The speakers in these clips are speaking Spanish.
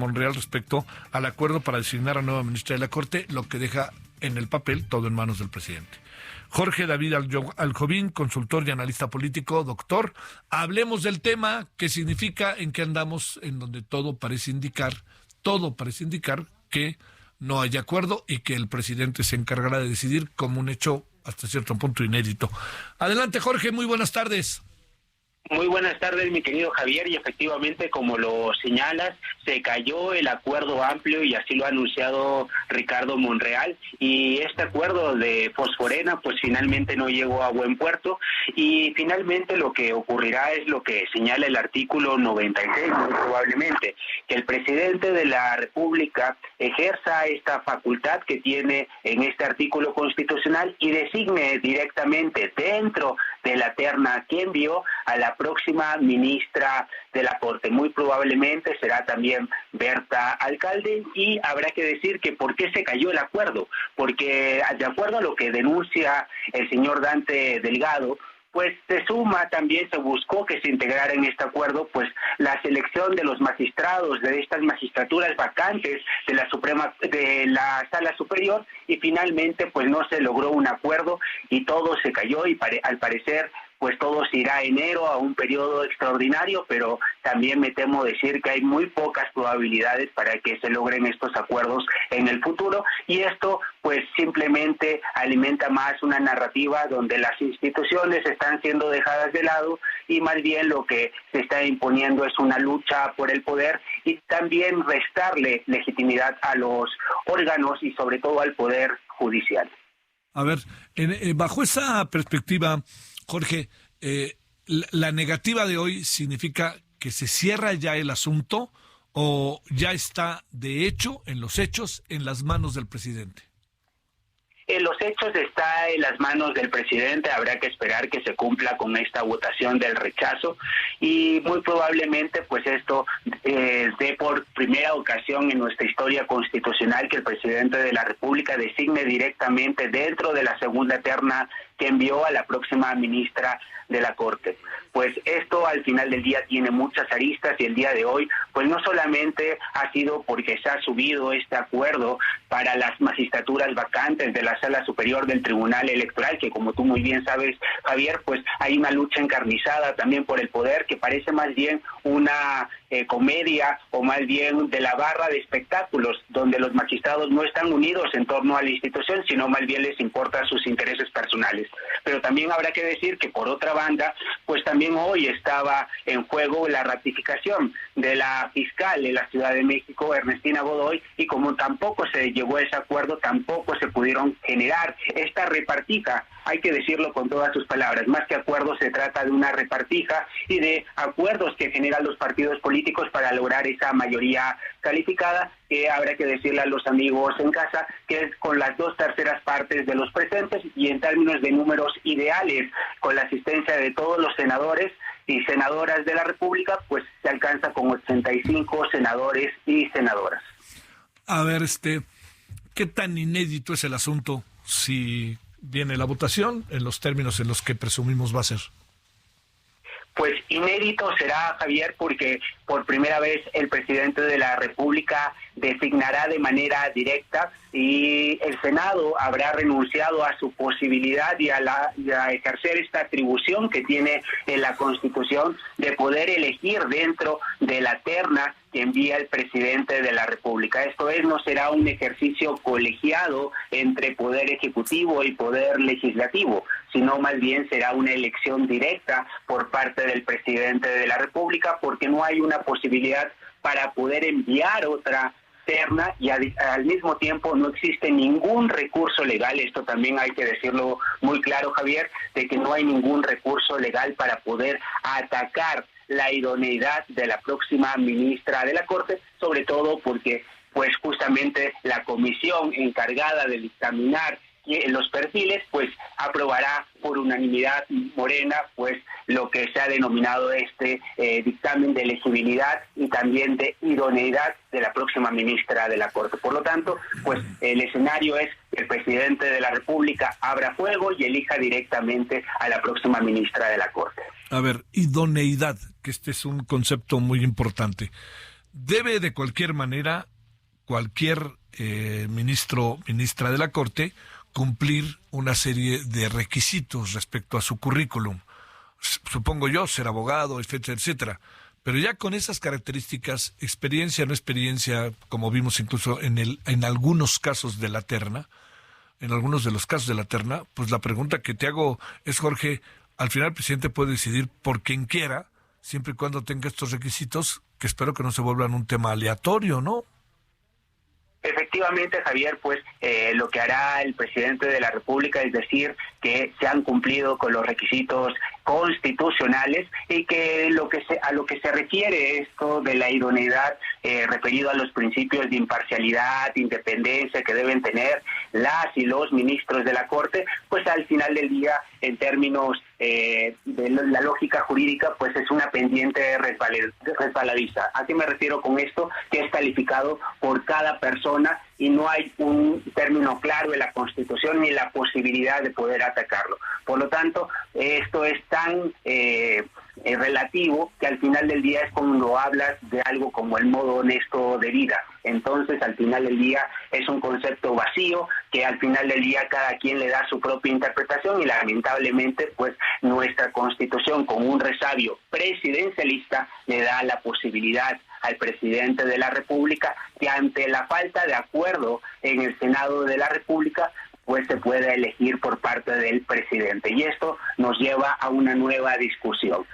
Monreal respecto al acuerdo para designar a nueva ministra de la Corte, lo que deja en el papel todo en manos del presidente. Jorge David Aljovín, consultor y analista político. Doctor, hablemos del tema, qué significa, en qué andamos, en donde todo parece indicar que no hay acuerdo y que el presidente se encargará de decidir como un hecho hasta cierto punto inédito. Adelante, Jorge, muy buenas tardes. Muy buenas tardes, mi querido Javier, y efectivamente, como lo señalas, se cayó el acuerdo amplio y así lo ha anunciado Ricardo Monreal, y este acuerdo de Fosforena pues finalmente no llegó a buen puerto, y finalmente lo que ocurrirá es lo que señala el artículo 96, muy probablemente, que el presidente de la República ejerza esta facultad que tiene en este artículo constitucional y designe directamente dentro de la terna que envió a la próxima ministra de la Corte. Muy probablemente será también Berta Alcalde, y habrá que decir que por qué se cayó el acuerdo, porque de acuerdo a lo que denuncia el señor Dante Delgado, pues se buscó que se integrara en este acuerdo pues la selección de los magistrados de estas magistraturas vacantes de la Sala Superior, y finalmente pues no se logró un acuerdo y todo se cayó, y al parecer pues todo se irá a enero a un periodo extraordinario, pero también me temo decir que hay muy pocas probabilidades para que se logren estos acuerdos en el futuro, y esto pues simplemente alimenta más una narrativa donde las instituciones están siendo dejadas de lado y más bien lo que se está imponiendo es una lucha por el poder y también restarle legitimidad a los órganos y sobre todo al poder judicial. A ver, bajo esa perspectiva, Jorge, ¿la negativa de hoy significa que se cierra ya el asunto o ya está de hecho, en los hechos, en las manos del presidente? En los hechos está en las manos del presidente, habrá que esperar que se cumpla con esta votación del rechazo, y muy probablemente pues esto dé por primera ocasión en nuestra historia constitucional que el presidente de la República designe directamente dentro de la segunda terna que envió a la próxima ministra de la Corte. Pues esto al final del día tiene muchas aristas, y el día de hoy pues no solamente ha sido porque se ha subido este acuerdo para las magistraturas vacantes de la Sala Superior del Tribunal Electoral, que como tú muy bien sabes, Javier, pues hay una lucha encarnizada también por el poder que parece más bien una comedia, o más bien de la barra de espectáculos, donde los magistrados no están unidos en torno a la institución, sino más bien les importan sus intereses personales. Pero también habrá que decir que por otra banda, pues también hoy estaba en juego la ratificación de la fiscal de la Ciudad de México, Ernestina Godoy, y como tampoco se llegó a ese acuerdo, tampoco se pudieron generar esta repartija. Hay que decirlo con todas sus palabras, más que acuerdos se trata de una repartija y de acuerdos que generan los partidos políticos para lograr esa mayoría calificada, que habrá que decirle a los amigos en casa que es con las 2/3 partes de los presentes, y en términos de números ideales, con la asistencia de todos los senadores y senadoras de la República, pues se alcanza con 85 senadores y senadoras. A ver, ¿qué tan inédito es el asunto si viene la votación en los términos en los que presumimos va a ser? Pues inédito será, Javier, porque por primera vez el presidente de la República designará de manera directa, y el Senado habrá renunciado a su posibilidad y a ejercer esta atribución que tiene en la Constitución de poder elegir dentro de la terna que envía el presidente de la República. Esto no será un ejercicio colegiado entre poder ejecutivo y poder legislativo, sino más bien será una elección directa por parte del presidente de la República, porque no hay una posibilidad para poder enviar otra terna, y al mismo tiempo no existe ningún recurso legal. Esto también hay que decirlo muy claro, Javier, de que no hay ningún recurso legal para poder atacar la idoneidad de la próxima ministra de la Corte, sobre todo porque pues justamente la comisión encargada de dictaminar los perfiles pues aprobará por unanimidad Morena pues lo que se ha denominado dictamen de elegibilidad y también de idoneidad de la próxima ministra de la Corte. Por lo tanto, pues el escenario es que el presidente de la República abra fuego y elija directamente a la próxima ministra de la Corte. A ver, idoneidad, que este es un concepto muy importante. debe de cualquier manera cualquier ministra de la Corte cumplir una serie de requisitos respecto a su currículum. Supongo yo, ser abogado, etcétera, etcétera. Pero ya con esas características, experiencia, no experiencia, como vimos incluso en algunos casos de la terna, en algunos de los casos de la terna, pues la pregunta que te hago es, Jorge, al final el presidente puede decidir por quien quiera, siempre y cuando tenga estos requisitos, que espero que no se vuelvan un tema aleatorio, ¿no? Efectivamente, Javier, pues lo que hará el presidente de la República es decir que se han cumplido con los requisitos constitucionales y que a lo que se refiere esto de la idoneidad referido a los principios de imparcialidad, independencia que deben tener las y los ministros de la Corte, pues al final del día, en términos de la lógica jurídica, pues es una pendiente resbaladiza. ¿A qué me refiero con esto? Que es calificado por cada persona y no hay un término claro en la Constitución ni la posibilidad de poder atacarlo. Por lo tanto, esto es tan relativo que al final del día es cuando hablas de algo como el modo honesto de vida. Entonces, al final del día es un concepto vacío que al final del día cada quien le da su propia interpretación y lamentablemente pues nuestra Constitución con un resabio presidencialista le da la posibilidad al presidente de la República que ante la falta de acuerdo en el Senado de la República pues se puede elegir por parte del presidente. Y esto nos lleva a una nueva discusión.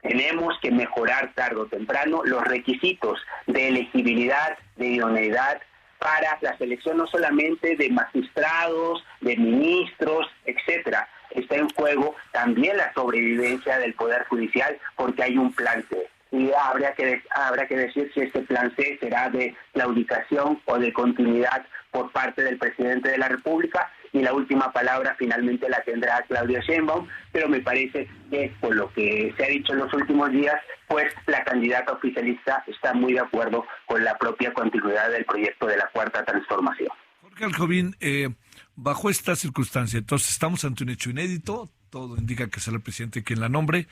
Tenemos que mejorar tarde o temprano los requisitos de elegibilidad, de idoneidad para la selección no solamente de magistrados, de ministros, etcétera. Está en juego también la sobrevivencia del Poder Judicial porque hay un plan C. Y habrá que decir si este plan C será de claudicación o de continuidad por parte del presidente de la República, y la última palabra finalmente la tendrá Claudia Sheinbaum, pero me parece que por lo que se ha dicho en los últimos días, pues la candidata oficialista está muy de acuerdo con la propia continuidad del proyecto de la Cuarta Transformación. Jorge Aljovín, bajo esta circunstancia, entonces estamos ante un hecho inédito, todo indica que será el presidente quien la nombre.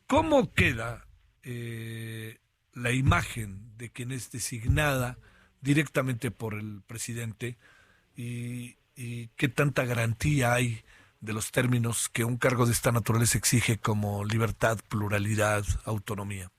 ¿Cómo queda la imagen de quien es designada directamente por el presidente y qué tanta garantía hay de los términos que un cargo de esta naturaleza exige como libertad, pluralidad, autonomía?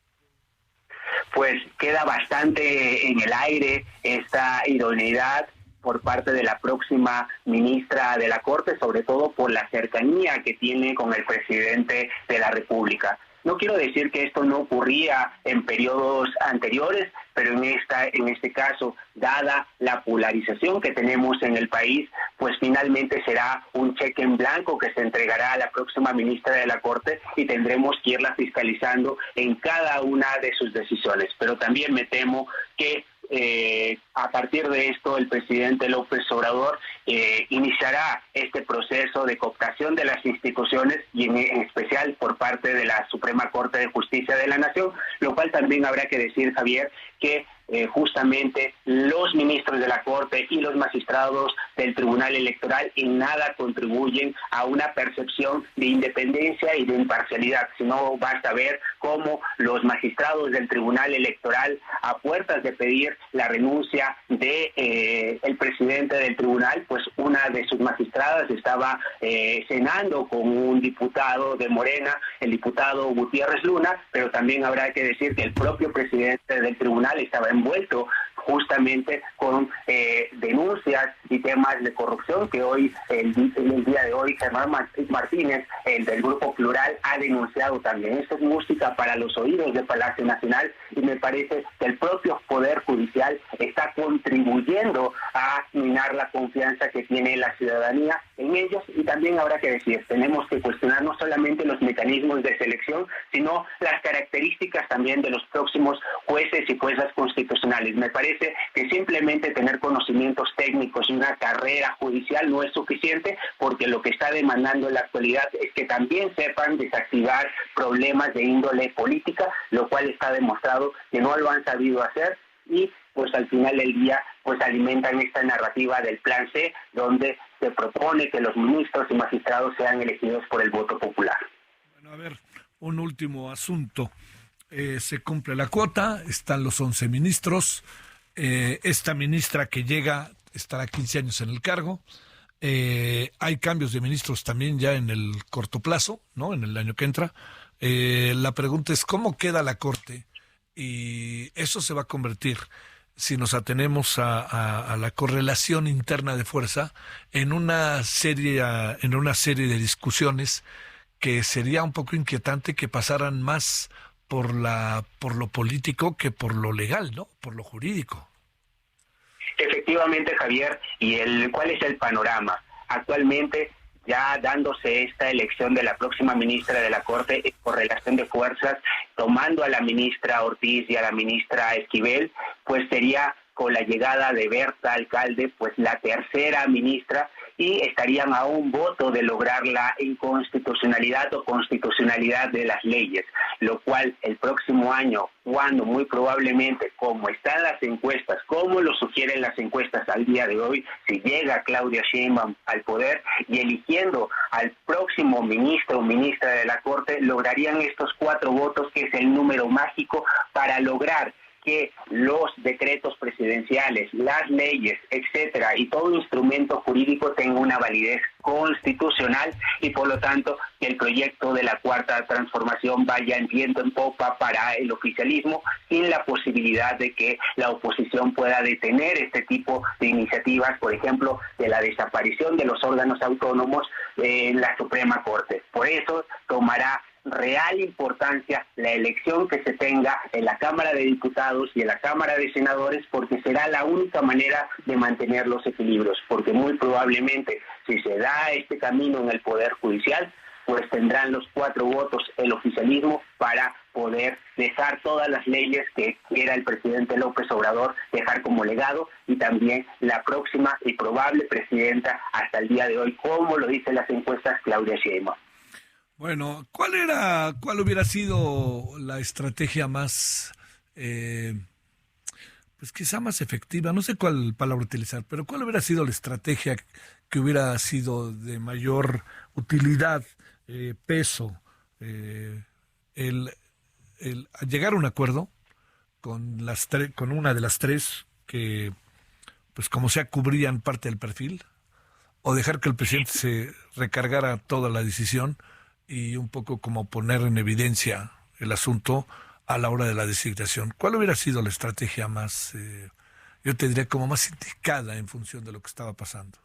Pues queda bastante en el aire esta idoneidad por parte de la próxima ministra de la Corte, sobre todo por la cercanía que tiene con el presidente de la República. No quiero decir que esto no ocurría en periodos anteriores, pero en este caso, dada la polarización que tenemos en el país, pues finalmente será un cheque en blanco que se entregará a la próxima ministra de la Corte y tendremos que irla fiscalizando en cada una de sus decisiones. Pero también me temo que a partir de esto el presidente López Obrador iniciará este proceso de cooptación de las instituciones y en especial por parte de la Suprema Corte de Justicia de la Nación, lo cual también habrá que decir, Javier, que justamente los ministros de la Corte y los magistrados del Tribunal Electoral en nada contribuyen a una percepción de independencia y de imparcialidad, sino basta ver cómo los magistrados del Tribunal Electoral, a puertas de pedir la renuncia de el presidente del tribunal, pues una de sus magistradas estaba cenando con un diputado de Morena, el diputado Gutiérrez Luna, pero también habrá que decir que el propio presidente del tribunal estaba envuelto justamente con denuncias y temas de corrupción que hoy, el día de hoy, Germán Martínez, el del Grupo Plural, ha denunciado también. Esto es música para los oídos de Palacio Nacional y me parece que el propio Poder Judicial está contribuyendo a minar la confianza que tiene la ciudadanía en ellos, y también habrá que decir, tenemos que cuestionar no solamente los mecanismos de selección, sino las características también de los próximos jueces y juezas constitucionales. Me parece que simplemente tener conocimientos técnicos y una carrera judicial no es suficiente, porque lo que está demandando en la actualidad es que también sepan desactivar problemas de índole política, lo cual está demostrado que no lo han sabido hacer, y pues al final del día pues alimentan esta narrativa del plan C, donde se propone que los ministros y magistrados sean elegidos por el voto popular. Bueno, a ver, un último asunto. se cumple la cuota, están los 11 ministros, esta ministra que llega estará 15 años en el cargo, hay cambios de ministros también ya en el corto plazo, ¿no? En el año que entra. La pregunta es, ¿cómo queda la Corte? Y eso se va a convertir, si nos atenemos a la correlación interna de fuerza, en una serie de discusiones que sería un poco inquietante que pasaran más por lo político que por lo legal, ¿no? Por lo jurídico. Efectivamente, Javier, ¿cuál es el panorama? Actualmente, ya dándose esta elección de la próxima ministra de la Corte por relación de fuerzas, tomando a la ministra Ortiz y a la ministra Esquivel, pues sería con la llegada de Berta Alcalde, pues la tercera ministra, y estarían a un voto de lograr la inconstitucionalidad o constitucionalidad de las leyes, lo cual el próximo año, cuando muy probablemente, como están las encuestas, como lo sugieren las encuestas al día de hoy, si llega Claudia Sheinbaum al poder y eligiendo al próximo ministro o ministra de la Corte, lograrían estos 4 votos, que es el número mágico para lograr que los decretos presidenciales, las leyes, etcétera, y todo instrumento jurídico tenga una validez constitucional y por lo tanto que el proyecto de la Cuarta Transformación vaya en viento en popa para el oficialismo, sin la posibilidad de que la oposición pueda detener este tipo de iniciativas, por ejemplo, de la desaparición de los órganos autónomos en la Suprema Corte. Por eso tomará real importancia la elección que se tenga en la Cámara de Diputados y en la Cámara de Senadores, porque será la única manera de mantener los equilibrios, porque muy probablemente si se da este camino en el Poder Judicial, pues tendrán los 4 votos el oficialismo para poder dejar todas las leyes que quiera el presidente López Obrador dejar como legado, y también la próxima y probable presidenta hasta el día de hoy, como lo dicen las encuestas, Claudia Sheinbaum. Bueno, ¿cuál hubiera sido la estrategia más, pues quizá más efectiva? No sé cuál palabra utilizar, pero ¿cuál hubiera sido la estrategia que hubiera sido de mayor utilidad, peso, el llegar a un acuerdo con con una de las 3 que, pues como sea, cubrían parte del perfil, o dejar que el presidente se recargara toda la decisión y un poco como poner en evidencia el asunto a la hora de la designación? ¿Cuál hubiera sido la estrategia más, yo te diría, como más indicada en función de lo que estaba pasando?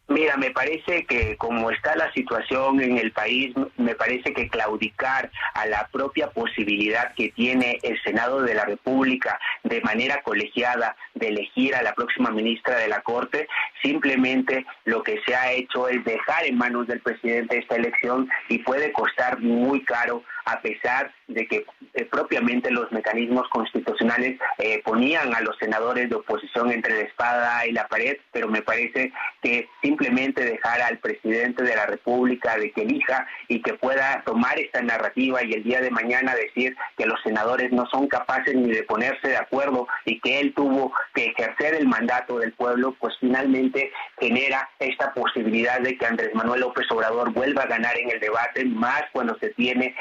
Mira, me parece que como está la situación en el país, me parece que claudicar a la propia posibilidad que tiene el Senado de la República de manera colegiada de elegir a la próxima ministra de la Corte, simplemente lo que se ha hecho es dejar en manos del presidente esta elección, y puede costar muy caro, a pesar de que propiamente los mecanismos constitucionales ponían a los senadores de oposición entre la espada y la pared, pero me parece que simplemente dejar al presidente de la República de que elija y que pueda tomar esta narrativa y el día de mañana decir que los senadores no son capaces ni de ponerse de acuerdo y que él tuvo que ejercer el mandato del pueblo, pues finalmente genera esta posibilidad de que Andrés Manuel López Obrador vuelva a ganar en el debate, más cuando se tiene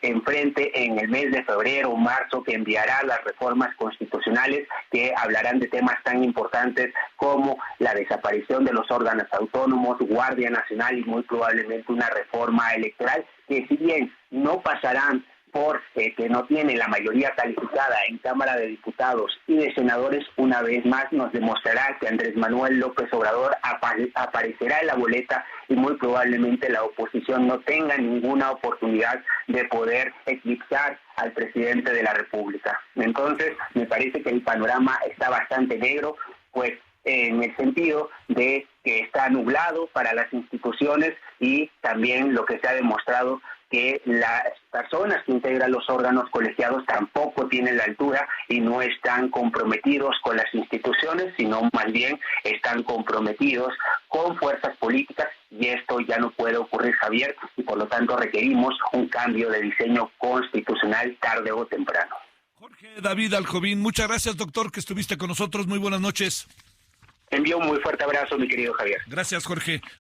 enfrente en el mes de febrero o marzo, que enviará las reformas constitucionales que hablarán de temas tan importantes como la desaparición de los órganos autónomos, Guardia Nacional y muy probablemente una reforma electoral, que si bien no pasarán por que no tiene la mayoría calificada en Cámara de Diputados y de Senadores, una vez más nos demostrará que Andrés Manuel López Obrador aparecerá en la boleta y muy probablemente la oposición no tenga ninguna oportunidad de poder eclipsar al presidente de la República. Entonces, me parece que el panorama está bastante negro, pues en el sentido de que está nublado para las instituciones, y también lo que se ha demostrado que las personas que integran los órganos colegiados tampoco tienen la altura y no están comprometidos con las instituciones, sino más bien están comprometidos con fuerzas políticas, y esto ya no puede ocurrir, Javier, y por lo tanto requerimos un cambio de diseño constitucional tarde o temprano. Jorge David Aljovín, muchas gracias, doctor, que estuviste con nosotros. Muy buenas noches. Envío un muy fuerte abrazo, mi querido Javier. Gracias, Jorge.